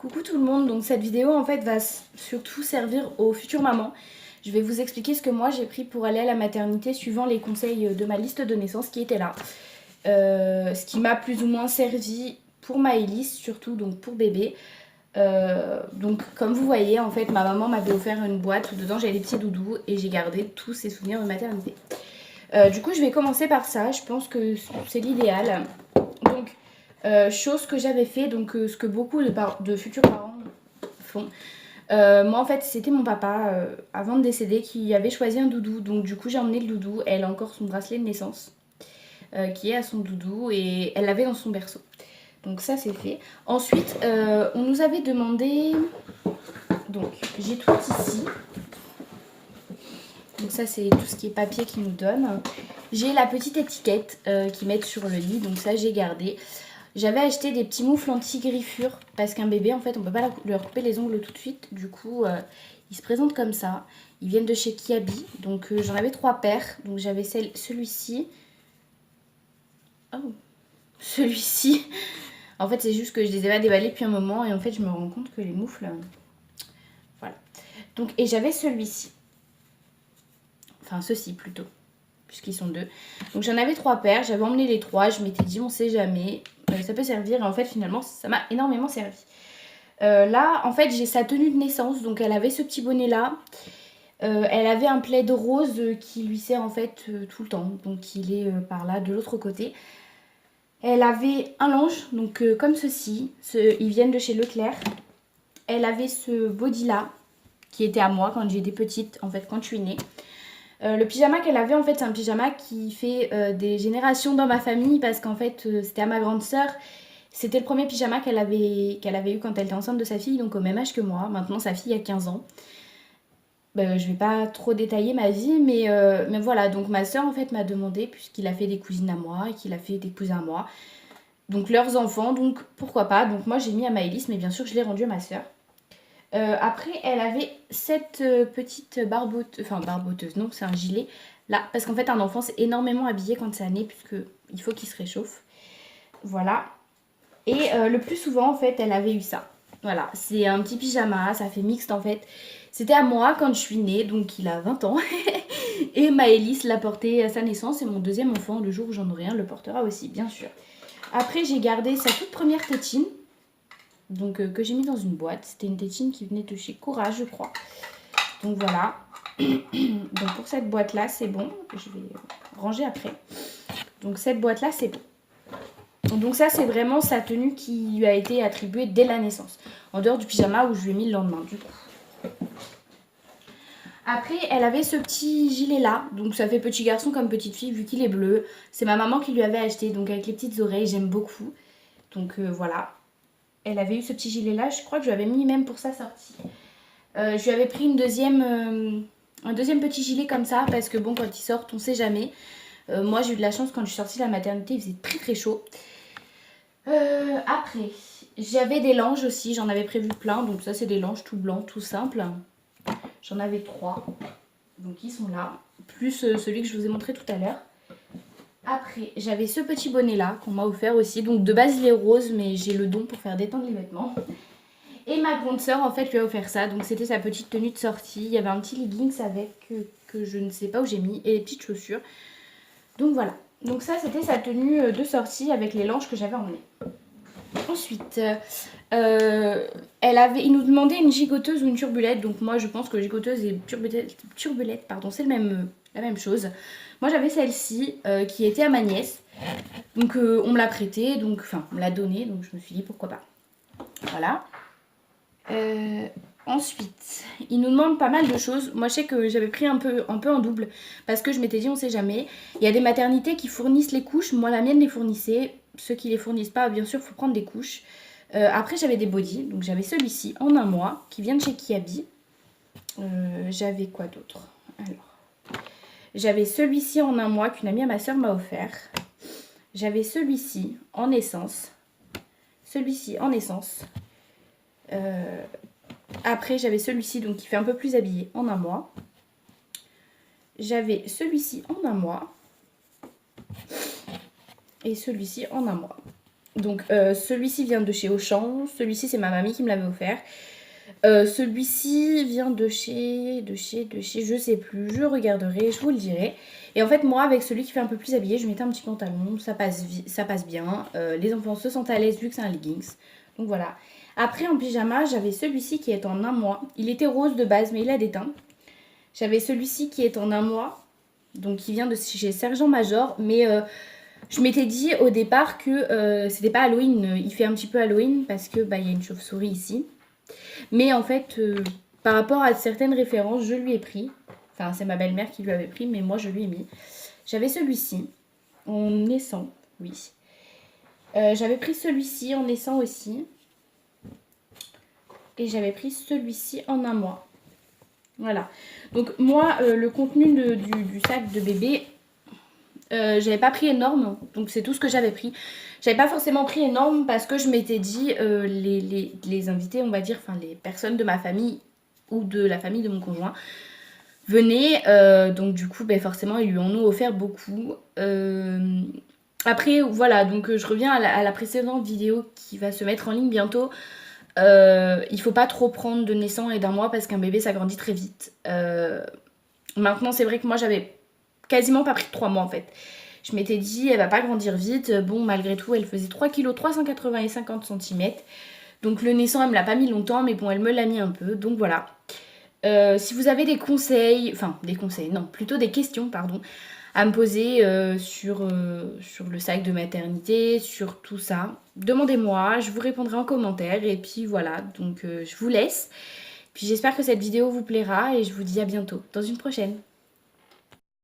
Coucou tout le monde, donc cette vidéo en fait va surtout servir aux futures mamans. Je vais vous expliquer ce que moi j'ai pris pour aller à la maternité suivant les conseils de ma liste de naissance qui était là. Ce qui m'a plus ou moins servi pour Maëlys, surtout donc pour bébé. Donc comme vous voyez en fait ma maman m'avait offert une boîte où dedans j'avais des petits doudous et j'ai gardé tous ces souvenirs de maternité. Du coup je vais commencer par ça, je pense que c'est l'idéal. Donc chose que j'avais fait, donc ce que beaucoup de futurs parents font. Moi en fait c'était mon papa avant de décéder qui avait choisi un doudou, donc du coup j'ai emmené le doudou. Elle a encore son bracelet de naissance qui est à son doudou et elle l'avait dans son berceau, donc ça c'est fait. Ensuite on nous avait demandé, donc j'ai tout ici, donc ça c'est tout ce qui est papier qu'ils nous donnent. J'ai la petite étiquette qu'ils mettent sur le lit, donc ça j'ai gardé. J'avais acheté des petits moufles anti-griffure parce qu'un bébé en fait on peut pas leur couper les ongles tout de suite. Du coup ils se présentent comme ça. Ils viennent de chez Kiabi. Donc j'en avais 3 paires. Donc j'avais celui-ci. Oh, celui-ci. En fait c'est juste que je les ai pas déballés depuis un moment et en fait je me rends compte que les moufles... Voilà. Donc et j'avais celui-ci. Enfin ceux-ci plutôt. Puisqu'ils sont 2. Donc j'en avais 3 paires. J'avais emmené les 3. Je m'étais dit on sait jamais. Ça peut servir et en fait finalement ça m'a énormément servi. Là en fait j'ai sa tenue de naissance, donc elle avait ce petit bonnet là, elle avait un plaid rose qui lui sert en fait tout le temps, donc il est par là de l'autre côté. Elle avait un linge donc comme ceci, ils viennent de chez Leclerc. Elle avait ce body là qui était à moi quand j'étais petite, en fait quand je suis née. Le pyjama qu'elle avait en fait c'est un pyjama qui fait des générations dans ma famille parce qu'en fait c'était à ma grande sœur. C'était le premier pyjama qu'elle avait eu quand elle était enceinte de sa fille, donc au même âge que moi. Maintenant sa fille a 15 ans. Je vais pas trop détailler ma vie, mais voilà. Donc ma sœur en fait m'a demandé, puisqu'il a fait des cousines à moi et qu'il a fait des cousins à moi, donc leurs enfants, donc pourquoi pas. Donc moi j'ai mis à Maëlys, mais bien sûr je l'ai rendu à ma sœur. Après, elle avait cette petite barboteuse, non, c'est un gilet, là. Parce qu'en fait, un enfant, c'est énormément habillé quand c'est né, puisqu'il faut qu'il se réchauffe. Voilà. Et le plus souvent, en fait, elle avait eu ça. Voilà, c'est un petit pyjama, ça fait mixte, en fait. C'était à moi quand je suis née, donc il a 20 ans. Et Maëlys l'a porté à sa naissance, et mon deuxième enfant, le jour où j'en aurai un, le portera aussi, bien sûr. Après, j'ai gardé sa toute première tétine. Donc que j'ai mis dans une boîte. C'était une tétine qui venait de chez Courage, je crois. Donc voilà. Donc pour cette boîte là c'est bon. Je vais ranger après. Donc cette boîte là c'est bon. Donc ça c'est vraiment sa tenue qui lui a été attribuée dès la naissance. En dehors du pyjama où je lui ai mis le lendemain du coup. Après elle avait ce petit gilet là. Donc ça fait petit garçon comme petite fille vu qu'il est bleu. C'est ma maman qui lui avait acheté. Donc avec les petites oreilles, j'aime beaucoup. Donc voilà. Elle avait eu ce petit gilet là, je crois que je l'avais mis même pour sa sortie. Je lui avais pris un deuxième petit gilet comme ça, parce que bon, quand ils sortent, on sait jamais. Moi j'ai eu de la chance quand je suis sortie de la maternité, il faisait très très chaud. Après, j'avais des langes aussi, j'en avais prévu plein, donc ça c'est des langes tout blancs, tout simples. J'en avais 3, donc ils sont là, plus celui que je vous ai montré tout à l'heure. Après, j'avais ce petit bonnet là qu'on m'a offert aussi. Donc de base il est rose, mais j'ai le don pour faire détendre les vêtements. Et ma grande sœur en fait lui a offert ça. Donc c'était sa petite tenue de sortie. Il y avait un petit leggings avec que je ne sais pas où j'ai mis. Et les petites chaussures. Donc voilà. Donc ça c'était sa tenue de sortie avec les langes que j'avais emmenées. Ensuite, il nous demandait une gigoteuse ou une turbulette. Donc moi je pense que gigoteuse et turbulette pardon, c'est la même chose. Moi j'avais celle-ci qui était à ma nièce. Donc on me l'a prêtée, donc enfin on me l'a donnée, donc je me suis dit pourquoi pas. Voilà. Ensuite, il nous demande pas mal de choses. Moi je sais que j'avais pris un peu en double parce que je m'étais dit on sait jamais. Il y a des maternités qui fournissent les couches, moi la mienne les fournissait. Ceux qui les fournissent pas, bien sûr, il faut prendre des couches. Après j'avais des bodys, donc j'avais celui-ci en un mois qui vient de chez Kiabi. J'avais quoi d'autre? Alors, j'avais celui-ci en un mois qu'une amie à ma soeur m'a offert. J'avais celui-ci en essence. Celui-ci en essence. Après, j'avais celui-ci donc qui fait un peu plus habillé en un mois. J'avais celui-ci en un mois. Et celui-ci en un mois. Donc celui-ci vient de chez Auchan, celui-ci c'est ma mamie qui me l'avait offert. Celui-ci vient de chez, je sais plus, je regarderai, je vous le dirai. Et en fait moi avec celui qui fait un peu plus habillé, je mettais un petit pantalon, ça passe bien. Les enfants se sentent à l'aise vu que c'est un leggings. Donc voilà. Après en pyjama, j'avais celui-ci qui est en un mois. Il était rose de base mais il a déteint. J'avais celui-ci qui est en un mois, donc qui vient de chez Sergent Major, mais je m'étais dit au départ que c'était pas Halloween, il fait un petit peu Halloween parce que bah, y a une chauve-souris ici. Mais en fait, par rapport à certaines références, je lui ai pris. Enfin, c'est ma belle-mère qui lui avait pris, mais moi je lui ai mis. J'avais celui-ci en naissant, oui. J'avais pris celui-ci en naissant aussi. Et j'avais pris celui-ci en un mois. Voilà. Donc moi, le contenu du sac de bébé, j'avais pas pris énorme. Donc c'est tout ce que j'avais pris. J'avais pas forcément pris énorme parce que je m'étais dit, les invités, on va dire, enfin les personnes de ma famille ou de la famille de mon conjoint venaient. Donc du coup, ben, forcément, ils lui en ont offert beaucoup. Après, voilà, donc je reviens à la précédente vidéo qui va se mettre en ligne bientôt. Il faut pas trop prendre de naissant et d'un mois parce qu'un bébé ça grandit très vite. Maintenant, c'est vrai que moi j'avais quasiment pas pris de 3 mois en fait. Je m'étais dit, elle va pas grandir vite. Bon, malgré tout, elle faisait 3 kg 380 et 50 cm. Donc le naissant, elle me l'a pas mis longtemps, mais bon, elle me l'a mis un peu. Donc voilà. Si vous avez des conseils, enfin des conseils, non, plutôt des questions, pardon, à me poser sur le sac de maternité, sur tout ça, demandez-moi, je vous répondrai en commentaire. Et puis voilà, donc je vous laisse. Puis j'espère que cette vidéo vous plaira et je vous dis à bientôt dans une prochaine.